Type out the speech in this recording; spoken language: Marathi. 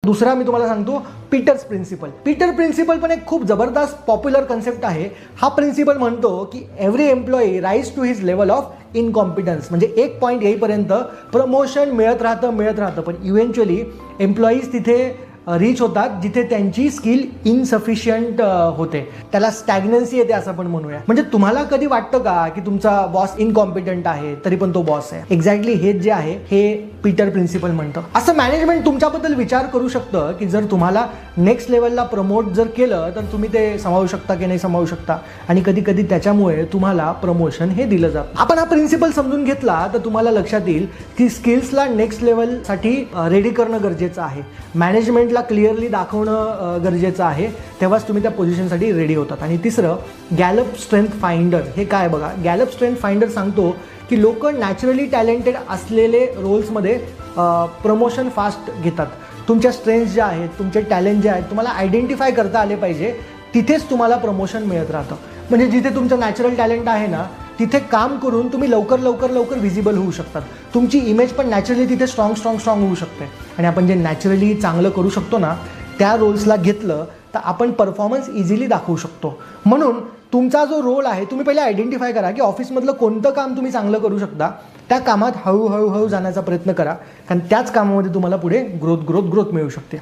दुसरा मी तुम्हाला सांगतो पीटर्स प्रिन्सिपल. पीटर प्रिन्सिपल पण एक खूप जबरदस्त पॉप्युलर कन्सेप्ट आहे. हा प्रिन्सिपल म्हणतो की every employee rise to his level of incompetence. म्हणजे एक पॉईंट येईपर्यंत प्रमोशन मिळत राहतं पण इव्हेंच्युअली एम्प्लॉईज तिथे रीच होतात जिथे त्यांची स्किल इनसफिशियंट होते. त्याला स्टॅग्नन्सी येते असं पण म्हणूया. म्हणजे तुम्हाला कधी वाटतं का की तुमचा बॉस इनकॉम्पिटंट आहे तरी पण तो बॉस आहे? एक्झॅक्टली हेच जे आहे हे पीटर प्रिन्सिपल म्हणतं. असं मॅनेजमेंट तुमच्याबद्दल विचार करू शकतं की जर तुम्हाला नेक्स्ट लेवलला प्रमोट जर केलं तर तुम्ही ते सांभाळू शकता की नाही सांभाळू शकता, आणि कधी कधी त्याच्यामुळे तुम्हाला प्रमोशन हे दिलं जातं. आपण हा प्रिन्सिपल समजून घेतला तर तुम्हाला लक्षात येईल की स्किल्सला नेक्स्ट लेवलसाठी रेडी करणं गरजेचं आहे. मॅनेजमेंटला क्लिअरली दाखवणं गरजेचं आहे, तेव्हाच तुम्ही त्या पोझिशनसाठी रेडी होतात. आणि तिसरं गॅलप स्ट्रेंथ फाइंडर. हे काय बघा, गॅलप स्ट्रेंथ फाइंडर सांगतो की लोक नॅचरली टॅलेंटेड असलेले रोल्समध्ये प्रमोशन फास्ट घेतात. तुमच्या स्ट्रेंथ्स ज्या आहेत, तुमचे टॅलेंट जे आहेत तुम्हाला आयडेंटिफाय करता आले पाहिजे, तिथेच तुम्हाला प्रमोशन मिळत राहतं. म्हणजे जिथे तुमचं नॅचरल टॅलेंट आहे ना तिथे काम करून तुम्ही लवकर व्हिजिबल होऊ शकतात. तुमची इमेज पण नॅचरली तिथे स्ट्रॉंग होऊ शकते. आणि आपण जे नॅचरली चांगलं करू शकतो ना त्या रोल्सला घेतलं तर आपण परफॉर्मन्स इझिली दाखवू शकतो. म्हणून तुमचा जो रोल आहे तुम्ही पहिले आयडेंटिफाय करा की ऑफिसमधलं कोणतं काम तुम्ही चांगलं करू शकता. त्या कामात हळूहळू जाण्याचा प्रयत्न करा, कारण त्याच कामामध्ये तुम्हाला पुढे ग्रोथ मिळू शकते.